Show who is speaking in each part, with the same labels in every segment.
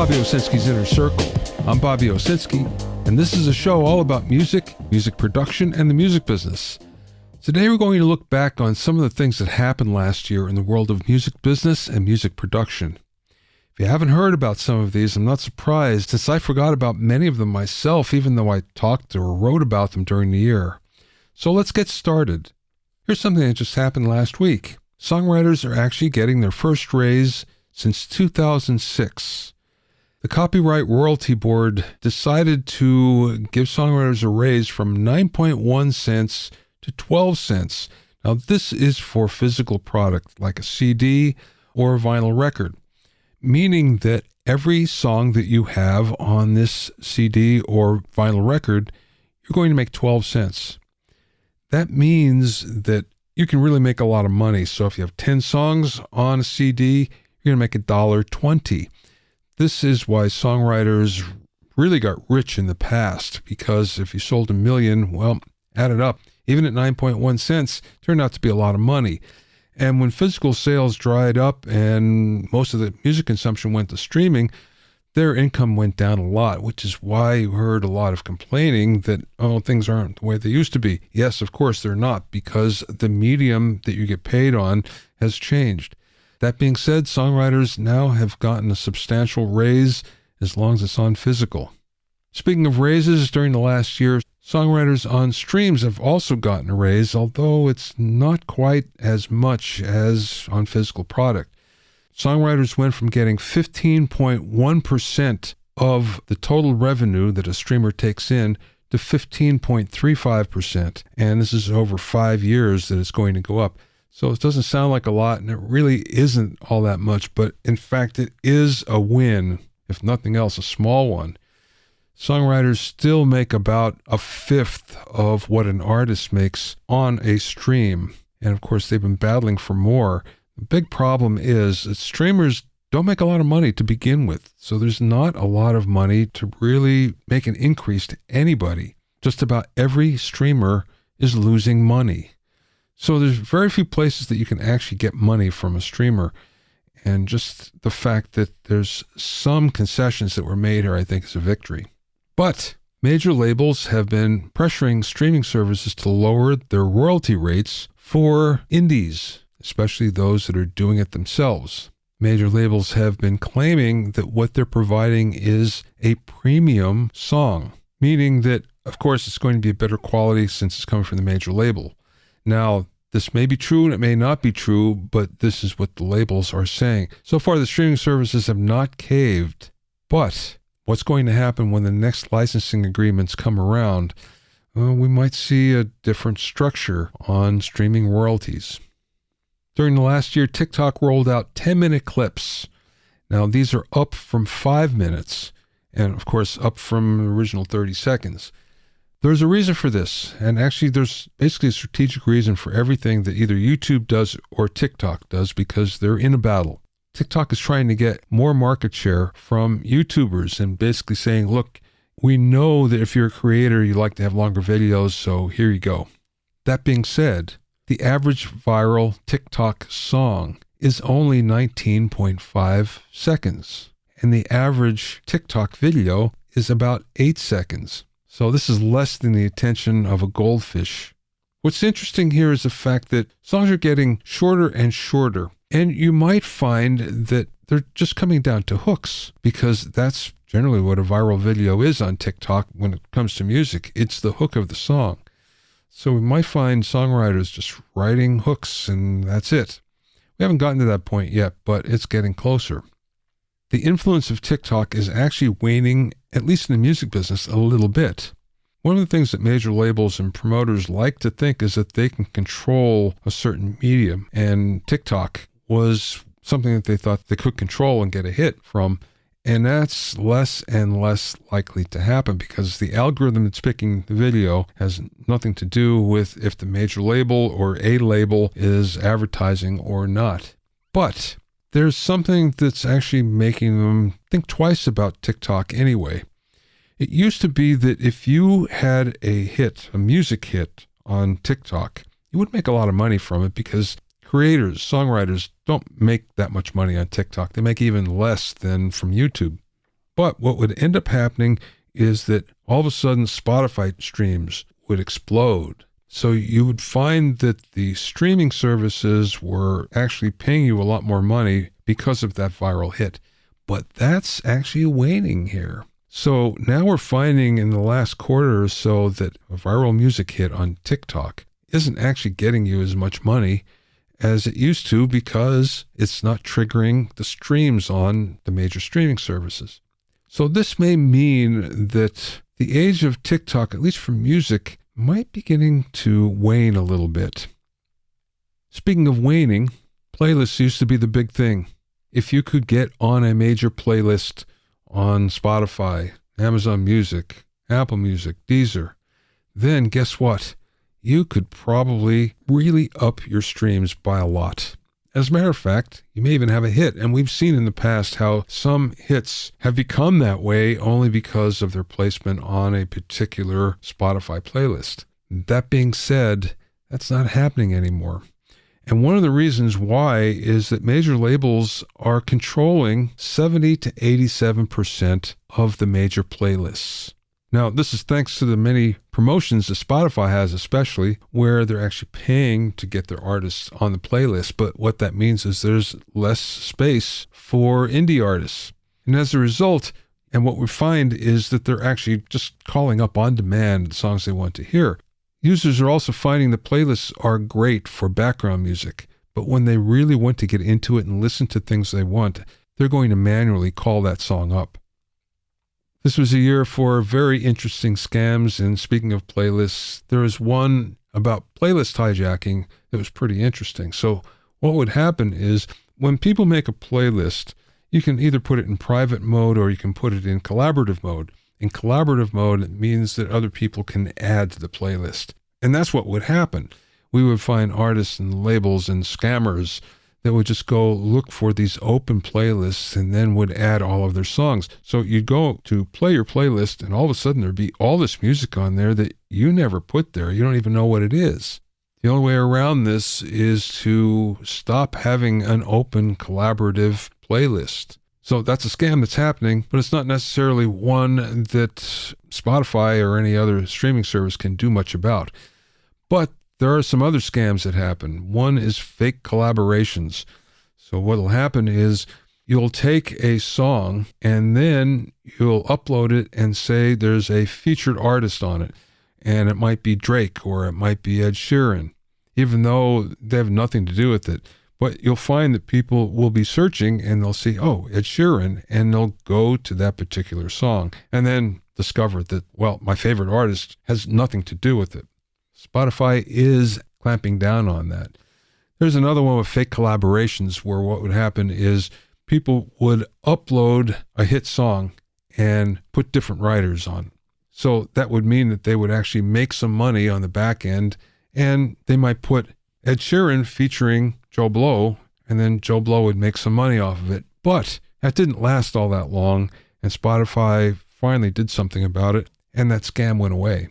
Speaker 1: Bobby Owsinski's Inner Circle. I'm Bobby Owsinski, and this is a show all about music, music production, and the music business. Today we're going to look back on some of the things that happened last year in the world of music business and music production. If you haven't heard about some of these, I'm not surprised, since I forgot about many of them myself, even though I talked or wrote about them during the year. So let's get started. Here's something that just happened last week. Songwriters are actually getting their first raise since 2006. The Copyright Royalty Board decided to give songwriters a raise from 9.1 cents to 12 cents. Now, this is for physical product like a CD or a vinyl record, meaning that every song that you have on this CD or vinyl record, you're going to make 12 cents. That means that you can really make a lot of money. So if you have 10 songs on a CD, you're going to make $1.20. This is why songwriters really got rich in the past, because if you sold 1 million, well, add it up. Even at 9.1 cents, turned out to be a lot of money. And when physical sales dried up and most of the music consumption went to streaming, their income went down a lot, which is why you heard a lot of complaining that, oh, things aren't the way they used to be. Yes, of course they're not, because the medium that you get paid on has changed. That being said, songwriters now have gotten a substantial raise as long as it's on physical. Speaking of raises, during the last year, songwriters on streams have also gotten a raise, although it's not quite as much as on physical product. Songwriters went from getting 15.1% of the total revenue that a streamer takes in to 15.35%. And this is over 5 years that it's going to go up. So it doesn't sound like a lot, and it really isn't all that much, but in fact, it is a win, if nothing else, a small one. Songwriters still make about a fifth of what an artist makes on a stream. And of course, they've been battling for more. The big problem is that streamers don't make a lot of money to begin with. So there's not a lot of money to really make an increase to anybody. Just about every streamer is losing money. So there's very few places that you can actually get money from a streamer. And just the fact that there's some concessions that were made here, I think, is a victory. But major labels have been pressuring streaming services to lower their royalty rates for indies, especially those that are doing it themselves. Major labels have been claiming that what they're providing is a premium song, meaning that, of course, it's going to be a better quality since it's coming from the major label. Now, this may be true and it may not be true, but this is what the labels are saying. So far, the streaming services have not caved, but what's going to happen when the next licensing agreements come around? We might see a different structure on streaming royalties. During the last year, TikTok rolled out 10-minute clips. Now, these are up from 5 minutes, and of course, up from the original 30 seconds. There's a reason for this, and actually there's basically a strategic reason for everything that either YouTube does or TikTok does, because they're in a battle. TikTok is trying to get more market share from YouTubers and basically saying, look, we know that if you're a creator, you like to have longer videos, so here you go. That being said, the average viral TikTok song is only 19.5 seconds, and the average TikTok video is about 8 seconds. So this is less than the attention of a goldfish. What's interesting here is the fact that songs are getting shorter and shorter. And you might find that they're just coming down to hooks, because that's generally what a viral video is on TikTok when it comes to music. It's the hook of the song. So we might find songwriters just writing hooks and that's it. We haven't gotten to that point yet, but it's getting closer. The influence of TikTok is actually waning, at least in the music business, a little bit. One of the things that major labels and promoters like to think is that they can control a certain medium, and TikTok was something that they thought they could control and get a hit from, and that's less and less likely to happen because the algorithm that's picking the video has nothing to do with if the major label or a label is advertising or not. But there's something that's actually making them think twice about TikTok anyway. It used to be that if you had a hit, a music hit on TikTok, you would make a lot of money from it because creators, songwriters don't make that much money on TikTok. They make even less than from YouTube. But what would end up happening is that all of a sudden Spotify streams would explode. So you would find that the streaming services were actually paying you a lot more money because of that viral hit. But that's actually waning here. So now we're finding in the last quarter or so that a viral music hit on TikTok isn't actually getting you as much money as it used to because it's not triggering the streams on the major streaming services. So this may mean that the age of TikTok, at least for music, might be beginning to wane a little bit. Speaking of waning, playlists used to be the big thing. If you could get on a major playlist on Spotify, Amazon Music, Apple Music, Deezer, then guess what? You could probably really up your streams by a lot. As a matter of fact, you may even have a hit, and we've seen in the past how some hits have become that way only because of their placement on a particular Spotify playlist. That being said, that's not happening anymore. And one of the reasons why is that major labels are controlling 70 to 87% of the major playlists. Now, this is thanks to the many promotions that Spotify has, especially where they're actually paying to get their artists on the playlist. But what that means is there's less space for indie artists. And as a result, and what we find is that they're actually just calling up on demand the songs they want to hear. Users are also finding the playlists are great for background music, but when they really want to get into it and listen to things they want, they're going to manually call that song up. This was a year for very interesting scams, and speaking of playlists, there was one about playlist hijacking that was pretty interesting. So what would happen is when people make a playlist, you can either put it in private mode or you can put it in collaborative mode. In collaborative mode, it means that other people can add to the playlist. And that's what would happen. We would find artists and labels and scammers that would just go look for these open playlists and then would add all of their songs. So you'd go to play your playlist and all of a sudden there'd be all this music on there that you never put there. You don't even know what it is. The only way around this is to stop having an open collaborative playlist. So that's a scam that's happening, but it's not necessarily one that Spotify or any other streaming service can do much about. But there are some other scams that happen. One is fake collaborations. So what will happen is you'll take a song and then you'll upload it and say there's a featured artist on it. And it might be Drake or it might be Ed Sheeran, even though they have nothing to do with it. But you'll find that people will be searching and they'll see, oh, Ed Sheeran, and they'll go to that particular song and then discover that, well, my favorite artist has nothing to do with it. Spotify is clamping down on that. There's another one with fake collaborations where what would happen is people would upload a hit song and put different writers on. So that would mean that they would actually make some money on the back end, and they might put Ed Sheeran featuring Joe Blow, and then Joe Blow would make some money off of it. But that didn't last all that long, and Spotify finally did something about it, and that scam went away.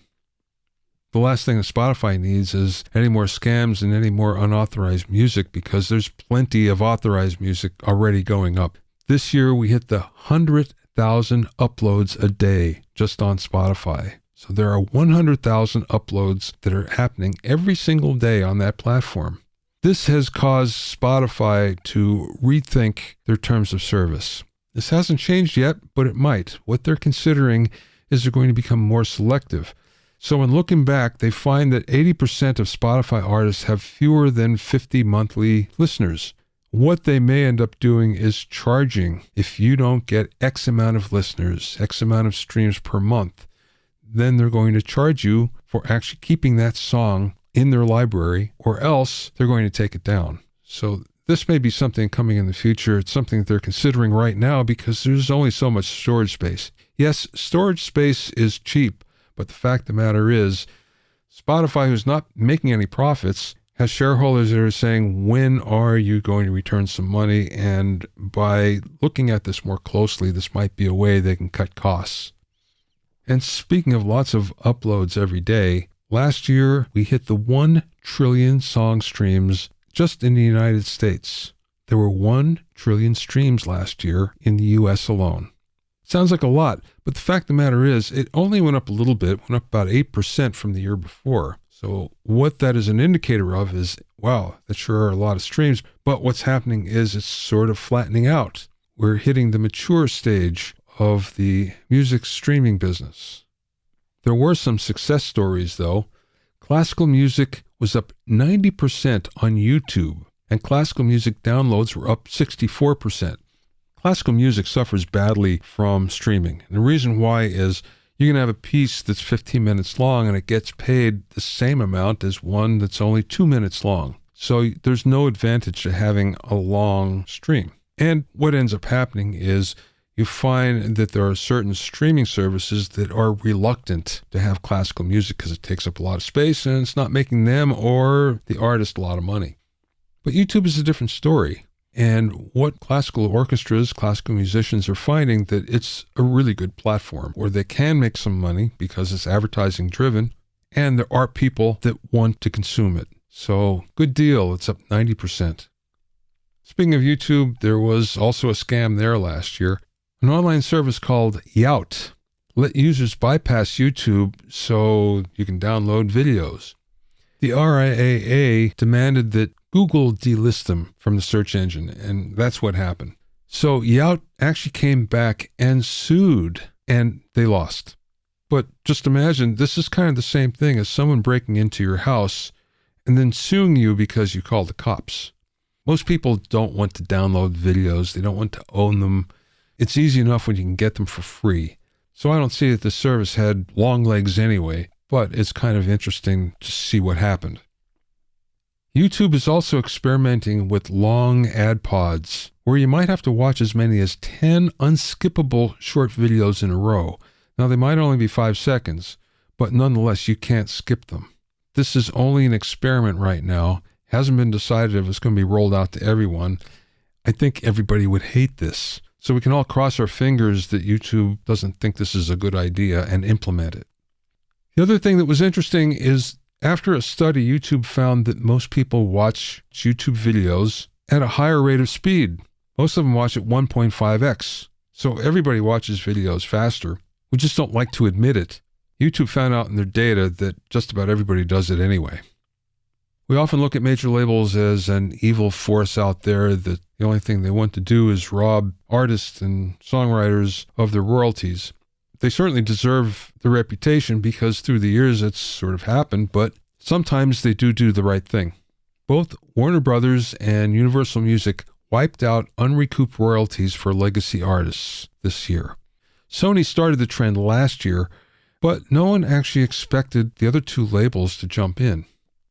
Speaker 1: The last thing that Spotify needs is any more scams and any more unauthorized music, because there's plenty of authorized music already going up. This year we hit the 100,000 uploads a day just on Spotify. So there are 100,000 uploads that are happening every single day on that platform. This has caused Spotify to rethink their terms of service. This hasn't changed yet, but it might. What they're considering is they're going to become more selective. So in looking back, they find that 80% of Spotify artists have fewer than 50 monthly listeners. What they may end up doing is charging. If you don't get X amount of listeners, X amount of streams per month, then they're going to charge you for actually keeping that song in their library, or else they're going to take it down. So this may be something coming in the future. It's something that they're considering right now because there's only so much storage space. Yes, storage space is cheap, but the fact of the matter is, Spotify, who's not making any profits, has shareholders that are saying, when are you going to return some money? And by looking at this more closely, this might be a way they can cut costs. And speaking of lots of uploads every day, last year we hit the 1 trillion song streams just in the United States. There were 1 trillion streams last year in the US alone. Sounds like a lot, but the fact of the matter is it only went up a little bit, went up about 8% from the year before. So what that is an indicator of is, wow, that sure are a lot of streams, but what's happening is it's sort of flattening out. We're hitting the mature stage of the music streaming business. There were some success stories, though. Classical music was up 90% on YouTube, and classical music downloads were up 64%. Classical music suffers badly from streaming. And the reason why is you can have a piece that's 15 minutes long and it gets paid the same amount as one that's only 2 minutes long. So there's no advantage to having a long stream. And what ends up happening is you find that there are certain streaming services that are reluctant to have classical music because it takes up a lot of space and it's not making them or the artist a lot of money. But YouTube is a different story. And what classical orchestras, classical musicians are finding that it's a really good platform where they can make some money because it's advertising driven and there are people that want to consume it. So good deal. It's up 90%. Speaking of YouTube, there was also a scam there last year. An online service called Yout let users bypass YouTube so you can download videos. The RIAA demanded that Google delist them from the search engine, and that's what happened. So Yout actually came back and sued, and they lost. But just imagine, this is kind of the same thing as someone breaking into your house and then suing you because you called the cops. Most people don't want to download videos. They don't want to own them. It's easy enough when you can get them for free. So I don't see that the service had long legs anyway, but it's kind of interesting to see what happened. YouTube is also experimenting with long ad pods, where you might have to watch as many as 10 unskippable short videos in a row. Now, they might only be 5 seconds, but nonetheless, you can't skip them. This is only an experiment right now. It hasn't been decided if it's going to be rolled out to everyone. I think everybody would hate this. So we can all cross our fingers that YouTube doesn't think this is a good idea and implement it. The other thing that was interesting is after a study, YouTube found that most people watch YouTube videos at a higher rate of speed. Most of them watch at 1.5x. So everybody watches videos faster. We just don't like to admit it. YouTube found out in their data that just about everybody does it anyway. We often look at major labels as an evil force out there that the only thing they want to do is rob artists and songwriters of their royalties. They certainly deserve the reputation because through the years it's sort of happened, but sometimes they do the right thing. Both Warner Brothers and Universal Music wiped out unrecouped royalties for legacy artists this year. Sony started the trend last year, but no one actually expected the other two labels to jump in.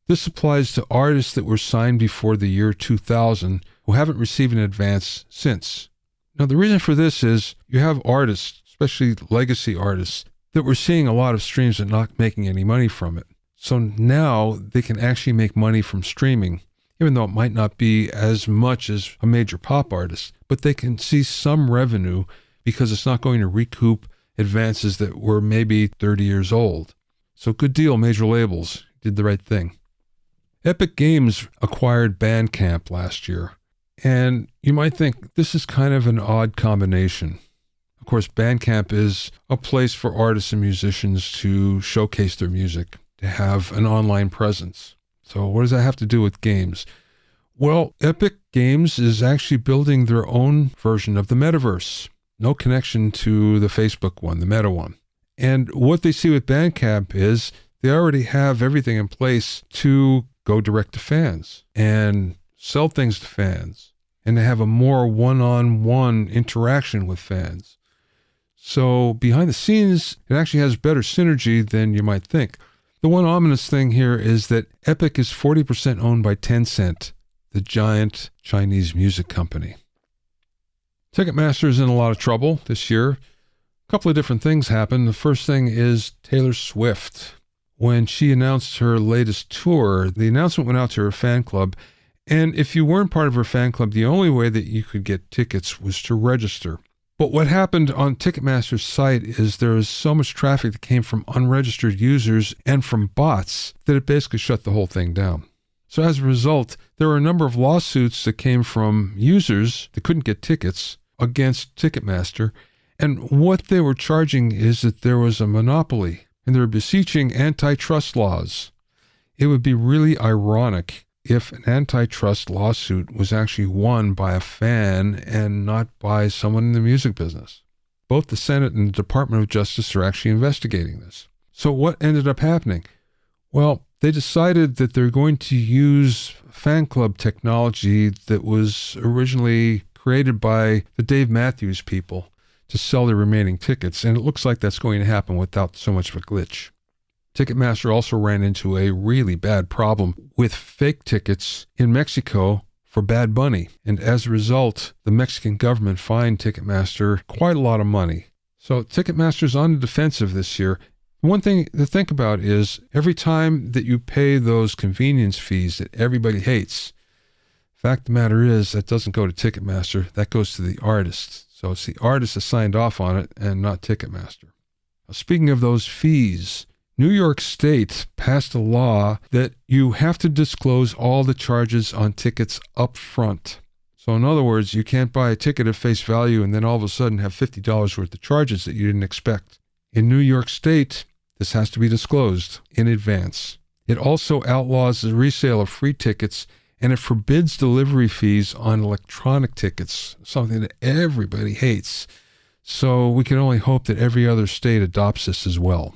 Speaker 1: This applies to artists that were signed before the year 2000 who haven't received an advance since. Now, the reason for this is you have artists, especially legacy artists, that were seeing a lot of streams and not making any money from it. So now they can actually make money from streaming, even though it might not be as much as a major pop artist, but they can see some revenue because it's not going to recoup advances that were maybe 30 years old. So good deal, major labels. Did the right thing. Epic Games acquired Bandcamp last year, and you might think this is kind of an odd combination. Of course, Bandcamp is a place for artists and musicians to showcase their music, to have an online presence. So what does that have to do with games? Well, Epic Games is actually building their own version of the metaverse. No connection to the Facebook one, the Meta one. And what they see with Bandcamp is they already have everything in place to go direct to fans and sell things to fans and to have a more one-on-one interaction with fans. So behind the scenes, it actually has better synergy than you might think. The one ominous thing here is that Epic is 40% owned by Tencent, the giant Chinese music company. Ticketmaster is in a lot of trouble this year. A couple of different things happened. The first thing is Taylor Swift. When she announced her latest tour, the announcement went out to her fan club. And if you weren't part of her fan club, the only way that you could get tickets was to register. But what happened on Ticketmaster's site is there was so much traffic that came from unregistered users and from bots that it basically shut the whole thing down. So as a result, there were a number of lawsuits that came from users that couldn't get tickets against Ticketmaster. And what they were charging is that there was a monopoly, and they were beseeching antitrust laws. It would be really ironic if an antitrust lawsuit was actually won by a fan and not by someone in the music business. Both the Senate and the Department of Justice are actually investigating this. So what ended up happening? Well, they decided that they're going to use fan club technology that was originally created by the Dave Matthews people to sell their remaining tickets, and it looks like that's going to happen without so much of a glitch. Ticketmaster also ran into a really bad problem with fake tickets in Mexico for Bad Bunny, and as a result, the Mexican government fined Ticketmaster quite a lot of money. So Ticketmaster's on the defensive this year. One thing to think about is every time that you pay those convenience fees that everybody hates, fact of the matter is that doesn't go to Ticketmaster, that goes to the artist. So it's the artist that signed off on it and not Ticketmaster. Now, speaking of those fees, New York State passed a law that you have to disclose all the charges on tickets up front. So in other words, you can't buy a ticket at face value and then all of a sudden have $50 worth of charges that you didn't expect. In New York State, this has to be disclosed in advance. It also outlaws the resale of free tickets, and it forbids delivery fees on electronic tickets, something that everybody hates. So we can only hope that every other state adopts this as well.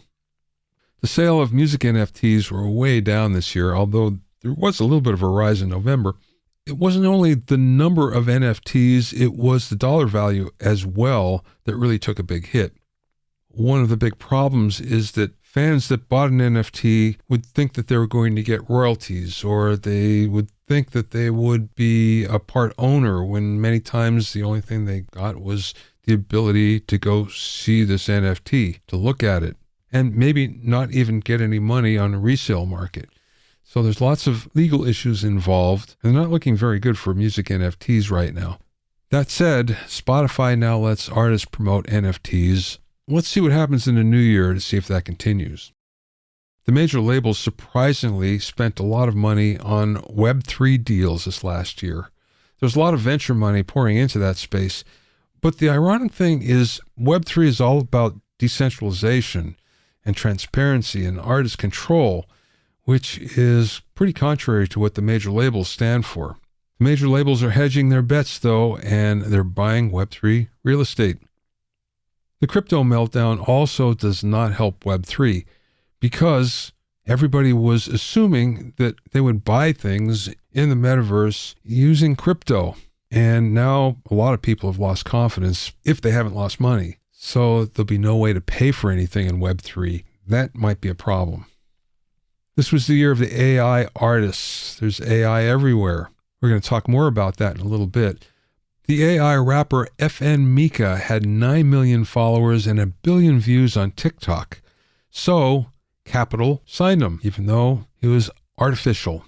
Speaker 1: The sale of music NFTs were way down this year, although there was a little bit of a rise in November. It wasn't only the number of NFTs, it was the dollar value as well that really took a big hit. One of the big problems is that fans that bought an NFT would think that they were going to get royalties, or they would think that they would be a part owner, when many times the only thing they got was the ability to go see this NFT, to look at it, and maybe not even get any money on the resale market. So there's lots of legal issues involved, and they're not looking very good for music NFTs right now. That said, Spotify now lets artists promote NFTs. Let's see what happens in the new year to see if that continues. The major labels surprisingly spent a lot of money on Web3 deals this last year. There's a lot of venture money pouring into that space, but the ironic thing is Web3 is all about decentralization and transparency and artist control, which is pretty contrary to what the major labels stand for. The major labels are hedging their bets, though, and they're buying Web3 real estate. The crypto meltdown also does not help Web3 because everybody was assuming that they would buy things in the metaverse using crypto. And now a lot of people have lost confidence if they haven't lost money. So there'll be no way to pay for anything in Web3. That might be a problem. This was the year of the AI artists. There's AI everywhere. We're going to talk more about that in a little bit. The AI rapper FN Mika had 9 million followers and 1 billion views on TikTok. So, Capitol signed him, even though he was artificial.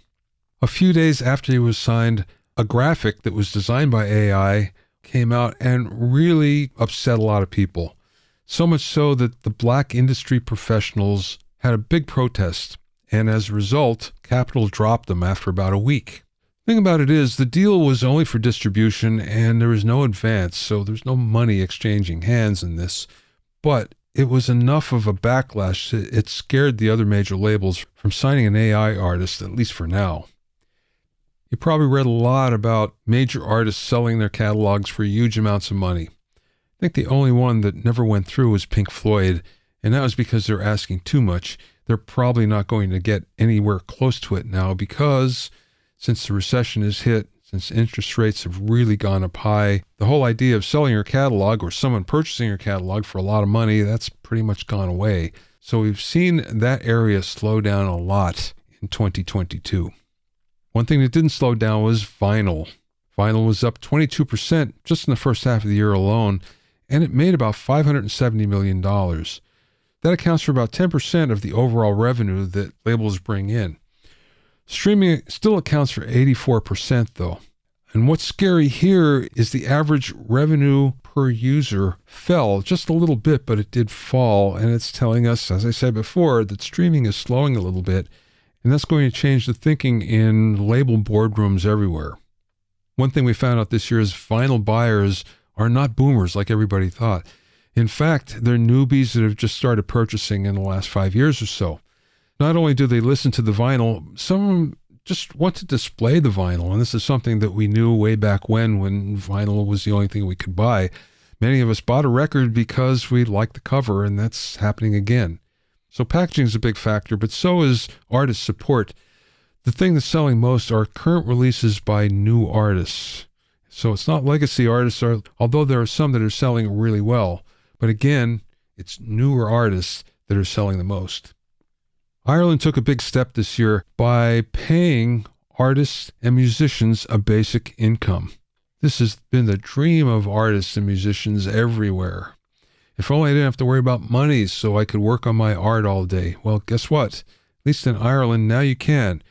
Speaker 1: A few days after he was signed, a graphic that was designed by AI came out and really upset a lot of people. So much so that the black industry professionals had a big protest, and as a result, Capitol dropped them after about a week. The thing about it is, the deal was only for distribution and there was no advance, so there's no money exchanging hands in this. But it was enough of a backlash that it scared the other major labels from signing an AI artist, at least for now. You probably read a lot about major artists selling their catalogs for huge amounts of money. I think the only one that never went through was Pink Floyd, and that was because they're asking too much. They're probably not going to get anywhere close to it now because since the recession has hit, since interest rates have really gone up high, the whole idea of selling your catalog or someone purchasing your catalog for a lot of money, that's pretty much gone away. So we've seen that area slow down a lot in 2022. One thing that didn't slow down was vinyl. Vinyl was up 22% just in the first half of the year alone, and it made about $570 million. That accounts for about 10% of the overall revenue that labels bring in. Streaming still accounts for 84% though. And what's scary here is the average revenue per user fell just a little bit, but it did fall. And it's telling us, as I said before, that streaming is slowing a little bit. And that's going to change the thinking in label boardrooms everywhere. One thing we found out this year is vinyl buyers are not boomers like everybody thought. In fact, they're newbies that have just started purchasing in the last 5 years or so. Not only do they listen to the vinyl, some of them just want to display the vinyl. And this is something that we knew way back when vinyl was the only thing we could buy. Many of us bought a record because we liked the cover, and that's happening again. So packaging is a big factor, but so is artist support. The thing that's selling most are current releases by new artists. So it's not legacy artists, although there are some that are selling really well. But again, it's newer artists that are selling the most. Ireland took a big step this year by paying artists and musicians a basic income. This has been the dream of artists and musicians everywhere. If only I didn't have to worry about money so I could work on my art all day. Well, guess what? At least in Ireland, now you can.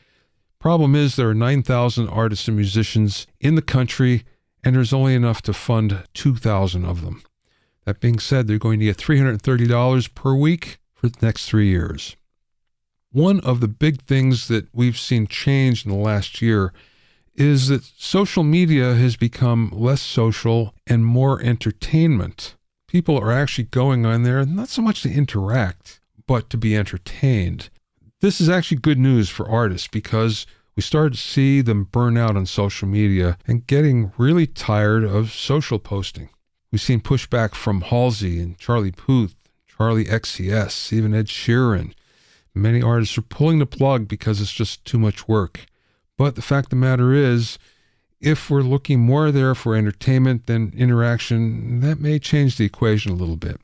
Speaker 1: Problem is there are 9,000 artists and musicians in the country, and there's only enough to fund 2,000 of them. That being said, they're going to get $330 per week for the next 3 years. One of the big things that we've seen change in the last year is that social media has become less social and more entertainment. People are actually going on there not so much to interact, but to be entertained. This is actually good news for artists because we started to see them burn out on social media and getting really tired of social posting. We've seen pushback from Halsey and Charlie Puth, Charlie XCS, even Ed Sheeran. Many artists are pulling the plug because it's just too much work. But the fact of the matter is, if we're looking more there for entertainment than interaction, that may change the equation a little bit.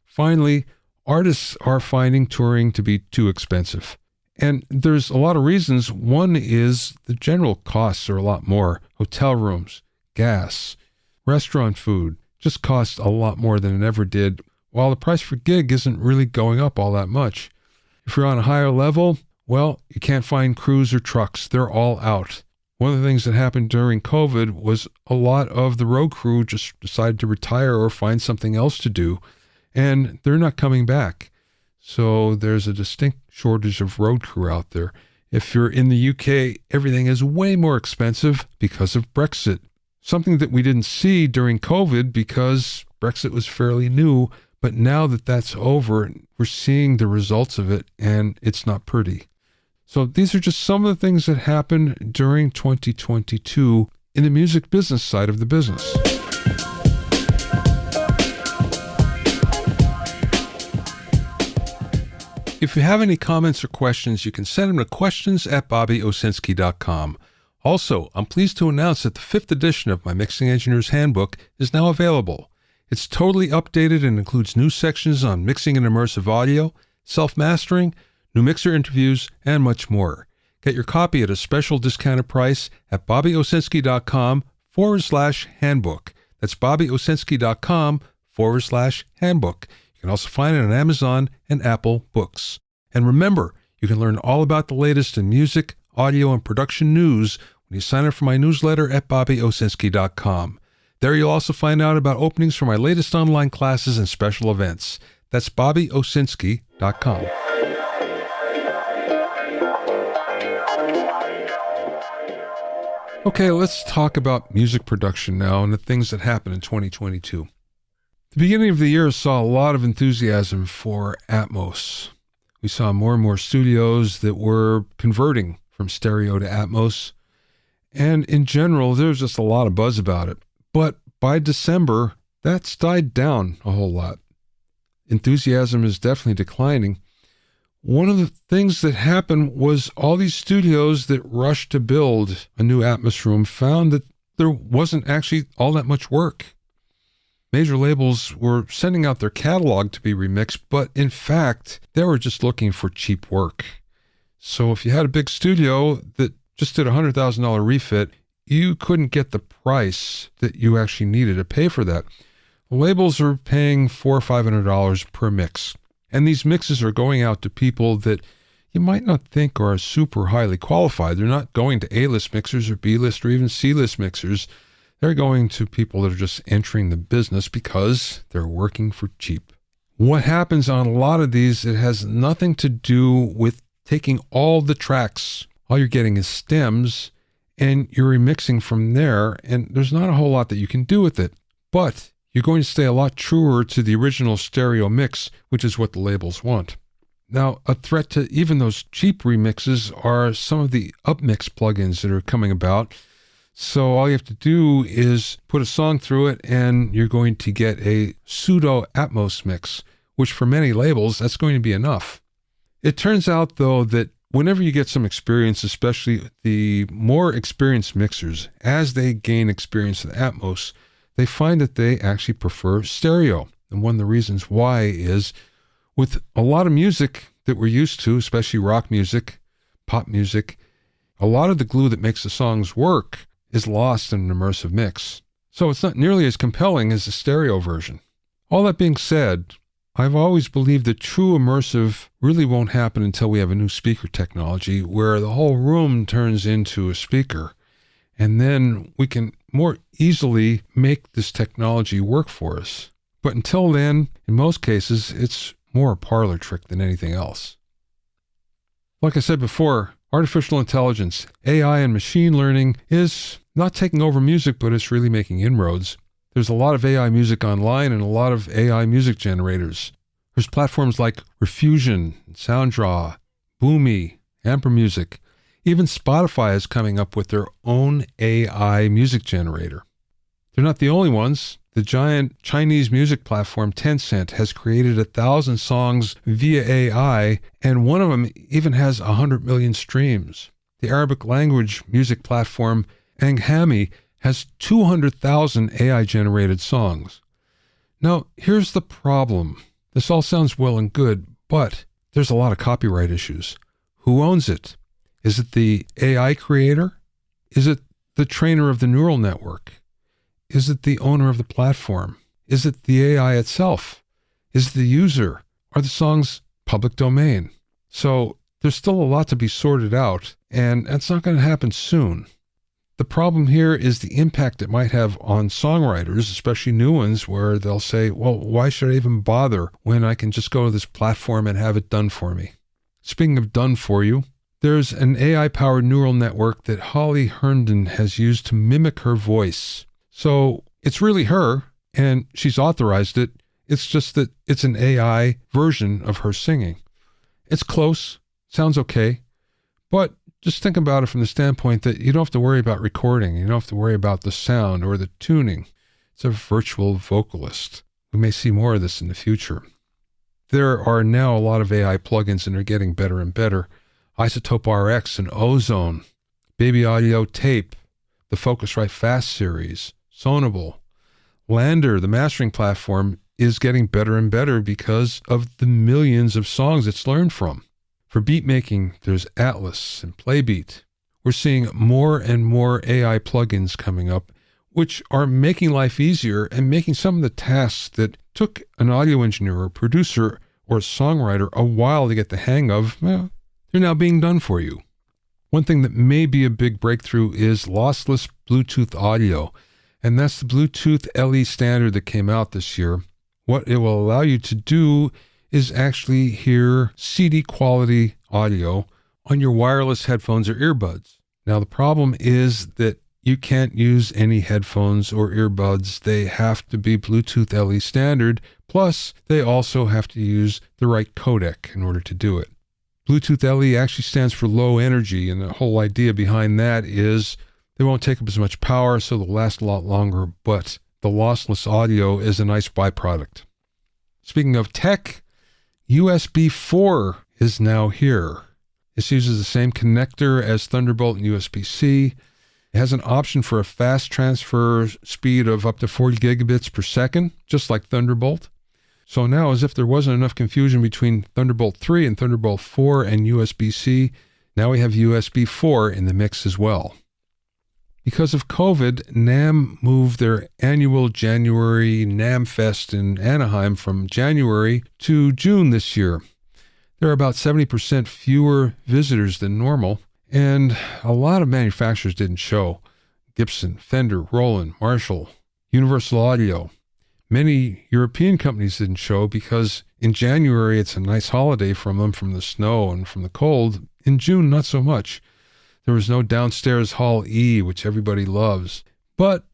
Speaker 1: Finally, artists are finding touring to be too expensive. And there's a lot of reasons. One is the general costs are a lot more. Hotel rooms, gas, restaurant food just costs a lot more than it ever did, while the price per gig isn't really going up all that much. If you're on a higher level, well, you can't find crews or trucks. They're all out. One of the things that happened during COVID was a lot of the road crew just decided to retire or find something else to do, and they're not coming back. So there's a distinct shortage of road crew out there. If you're in the UK, everything is way more expensive because of Brexit. Something that we didn't see during COVID because Brexit was fairly new, but now that that's over, we're seeing the results of it, and it's not pretty. So these are just some of the things that happened during 2022 in the music business side of the business. If you have any comments or questions, you can send them to questions@bobbyowsinski.com. Also, I'm pleased to announce that the 5th edition of my Mixing Engineer's Handbook is now available. It's totally updated and includes new sections on mixing and immersive audio, self-mastering, new mixer interviews, and much more. Get your copy at a special discounted price at bobbyowsinski.com/handbook. That's bobbyowsinski.com/handbook. You can also find it on Amazon and Apple Books. And remember, you can learn all about the latest in music, audio, and production news when you sign up for my newsletter at bobbyowsinski.com. There you'll also find out about openings for my latest online classes and special events. That's bobbyowsinski.com. Okay, let's talk about music production now and the things that happened in 2022. The beginning of the year saw a lot of enthusiasm for Atmos. We saw more and more studios that were converting from stereo to Atmos. And in general, there's just a lot of buzz about it. But by December, that's died down a whole lot. Enthusiasm is definitely declining. One of the things that happened was all these studios that rushed to build a new Atmos room found that there wasn't actually all that much work. Major labels were sending out their catalog to be remixed, but in fact, they were just looking for cheap work. So if you had a big studio that just did a $100,000 refit, you couldn't get the price that you actually needed to pay for that. The labels are paying $400 or $500 per mix. And these mixes are going out to people that you might not think are super highly qualified. They're not going to A-list mixers or B-list or even C-list mixers. They're going to people that are just entering the business because they're working for cheap. What happens on a lot of these, it has nothing to do with taking all the tracks. All you're getting is stems, and you're remixing from there, and there's not a whole lot that you can do with it. But you're going to stay a lot truer to the original stereo mix, which is what the labels want. Now, a threat to even those cheap remixes are some of the upmix plugins that are coming about. So all you have to do is put a song through it and you're going to get a pseudo Atmos mix, which for many labels, that's going to be enough. It turns out, though, that whenever you get some experience, especially the more experienced mixers, as they gain experience with Atmos, they find that they actually prefer stereo. And one of the reasons why is with a lot of music that we're used to, especially rock music, pop music, a lot of the glue that makes the songs work is lost in an immersive mix. So it's not nearly as compelling as the stereo version. All that being said, I've always believed that true immersive really won't happen until we have a new speaker technology where the whole room turns into a speaker. And then we can more easily make this technology work for us. But until then, in most cases, it's more a parlor trick than anything else. Like I said before, artificial intelligence, AI and machine learning is not taking over music, but it's really making inroads. There's a lot of AI music online and a lot of AI music generators. There's platforms like Refusion, SoundDraw, Boomy, Amper Music. Even Spotify is coming up with their own AI music generator. They're not the only ones. The giant Chinese music platform Tencent has created 1,000 songs via AI, and one of them even has 100 million streams. The Arabic language music platform Anghami has 200,000 AI-generated songs. Now, here's the problem. This all sounds well and good, but there's a lot of copyright issues. Who owns it? Is it the AI creator? Is it the trainer of the neural network? Is it the owner of the platform? Is it the AI itself? Is it the user? Are the songs public domain? So there's still a lot to be sorted out, and that's not going to happen soon. The problem here is the impact it might have on songwriters, especially new ones, where they'll say, well, why should I even bother when I can just go to this platform and have it done for me? Speaking of done for you, there's an AI-powered neural network that Holly Herndon has used to mimic her voice. So it's really her, and she's authorized it. It's just that it's an AI version of her singing. It's close, sounds okay, but just think about it from the standpoint that you don't have to worry about recording. You don't have to worry about the sound or the tuning. It's a virtual vocalist. We may see more of this in the future. There are now a lot of AI plugins, and they're getting better and better. Isotope RX and Ozone, Baby Audio Tape, the Focusrite Fast series, Sonable. Lander, the mastering platform, is getting better and better because of the millions of songs it's learned from. For beat making, there's Atlas and Playbeat. We're seeing more and more AI plugins coming up, which are making life easier and making some of the tasks that took an audio engineer or producer or a songwriter a while to get the hang of, well, they're now being done for you. One thing that may be a big breakthrough is lossless Bluetooth audio, and that's the Bluetooth LE standard that came out this year. What it will allow you to do is actually hear CD quality audio on your wireless headphones or earbuds. Now, the problem is that you can't use any headphones or earbuds. They have to be Bluetooth LE standard, plus they also have to use the right codec in order to do it. Bluetooth LE actually stands for low energy, and the whole idea behind that is they won't take up as much power, so they'll last a lot longer, but the lossless audio is a nice byproduct. Speaking of tech, USB4 is now here. This uses the same connector as Thunderbolt and USB-C. It has an option for a fast transfer speed of up to 40 gigabits per second, just like Thunderbolt. So now, as if there wasn't enough confusion between Thunderbolt 3 and Thunderbolt 4 and USB-C, now we have USB4 in the mix as well. Because of COVID, NAMM moved their annual January NAMM Fest in Anaheim from January to June this year. There are about 70% fewer visitors than normal, and a lot of manufacturers didn't show. Gibson, Fender, Roland, Marshall, Universal Audio. Many European companies didn't show because in January it's a nice holiday from them, from the snow and from the cold. In June, not so much. There was no downstairs Hall E, which everybody loves. But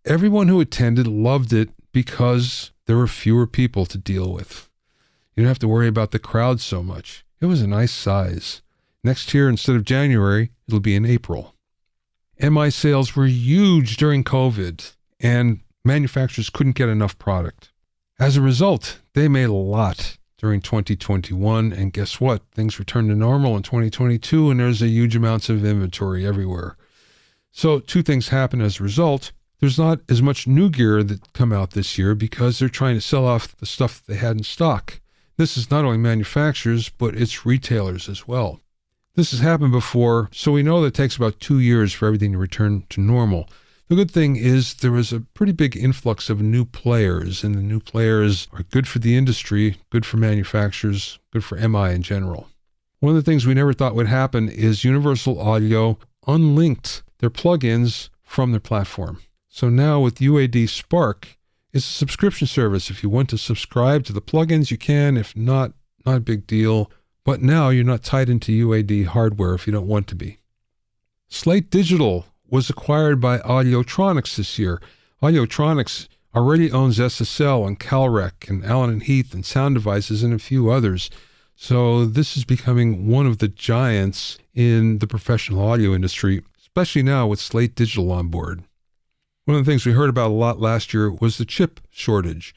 Speaker 1: everyone who attended loved it because there were fewer people to deal with. You don't have to worry about the crowd so much. It was a nice size. Next year, instead of January, it'll be in April. MI sales were huge during COVID, and manufacturers couldn't get enough product. As a result, they made a lot during 2021, and guess what? Things returned to normal in 2022, and there's a huge amounts of inventory everywhere. So two things happen as a result. There's not as much new gear that come out this year because they're trying to sell off the stuff they had in stock. This is not only manufacturers, but it's retailers as well. This has happened before, so we know that it takes about 2 years for everything to return to normal. The good thing is there was a pretty big influx of new players, and the new players are good for the industry, good for manufacturers, good for MI in general. One of the things we never thought would happen is Universal Audio unlinked their plugins from their platform. So now with UAD Spark, it's a subscription service. If you want to subscribe to the plugins, you can. If not, not a big deal. But now you're not tied into UAD hardware if you don't want to be. Slate Digital was acquired by Audiotronics this year. Audiotronics already owns SSL and Calrec and Allen & Heath and Sound Devices and a few others. So this is becoming one of the giants in the professional audio industry, especially now with Slate Digital on board. One of the things we heard about a lot last year was the chip shortage.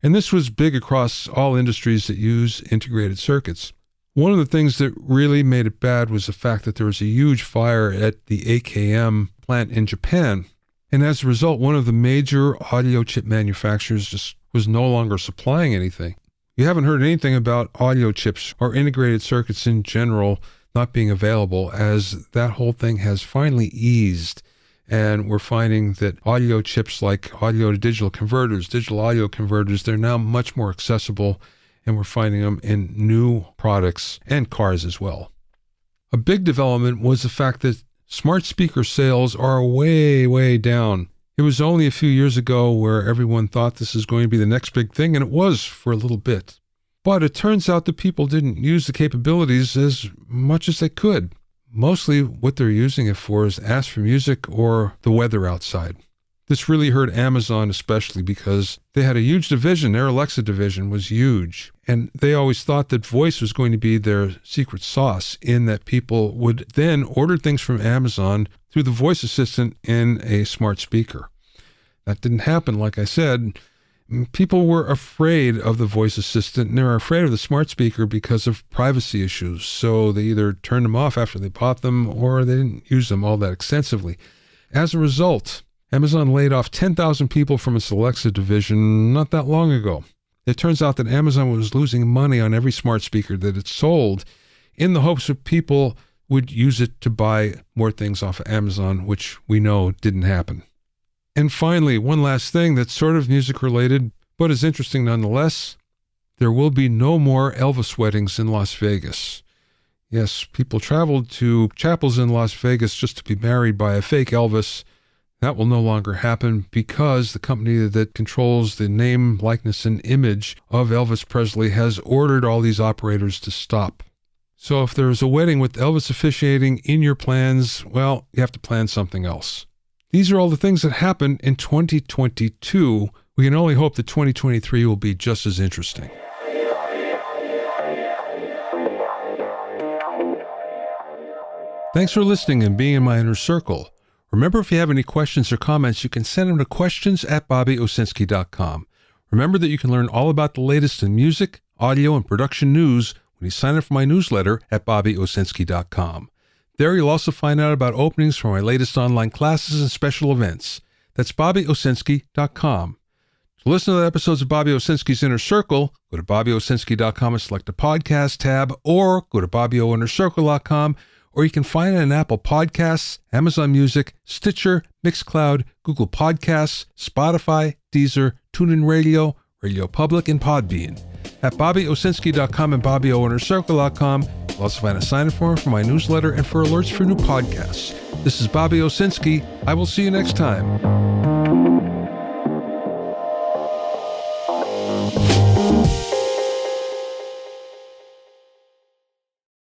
Speaker 1: And this was big across all industries that use integrated circuits. One of the things that really made it bad was the fact that there was a huge fire at the AKM plant in Japan. And as a result, one of the major audio chip manufacturers just was no longer supplying anything. You haven't heard anything about audio chips or integrated circuits in general not being available, as that whole thing has finally eased. And we're finding that audio chips like audio to digital converters, digital audio converters, they're now much more accessible, and we're finding them in new products and cars as well. A big development was the fact that smart speaker sales are way, way down. It was only a few years ago where everyone thought this is going to be the next big thing, and it was for a little bit. But it turns out that people didn't use the capabilities as much as they could. Mostly what they're using it for is ask for music or the weather outside. This really hurt Amazon especially because they had a huge division. Their Alexa division was huge. And they always thought that voice was going to be their secret sauce, in that people would then order things from Amazon through the voice assistant in a smart speaker. That didn't happen, like I said. People were afraid of the voice assistant, and they were afraid of the smart speaker because of privacy issues. So they either turned them off after they bought them, or they didn't use them all that extensively. As a result, Amazon laid off 10,000 people from its Alexa division not that long ago. It turns out that Amazon was losing money on every smart speaker that it sold, in the hopes that people would use it to buy more things off of Amazon, which we know didn't happen. And finally, one last thing that's sort of music related, but is interesting nonetheless. There will be no more Elvis weddings in Las Vegas. Yes, people traveled to chapels in Las Vegas just to be married by a fake Elvis. That will no longer happen because the company that controls the name, likeness, and image of Elvis Presley has ordered all these operators to stop. So if there's a wedding with Elvis officiating in your plans, well, you have to plan something else. These are all the things that happened in 2022. We can only hope that 2023 will be just as interesting. Thanks for listening and being in my inner circle. Remember, if you have any questions or comments, you can send them to questions@BobbyOwsinski.com. Remember that you can learn all about the latest in music, audio, and production news when you sign up for my newsletter at BobbyOwsinski.com. There you'll also find out about openings for my latest online classes and special events. That's BobbyOwsinski.com. To listen to the episodes of Bobby Owsinski's Inner Circle, go to BobbyOwsinski.com and select the podcast tab, or go to BobbyOInnerCircle.com, or you can find it on Apple Podcasts, Amazon Music, Stitcher, Mixcloud, Google Podcasts, Spotify, Deezer, TuneIn Radio, Radio Public, and Podbean. At BobbyOwsinski.com and BobbyOInnerCircle.com, you'll also find a sign-up form for my newsletter and for alerts for new podcasts. This is Bobby Owsinski. I will see you next time.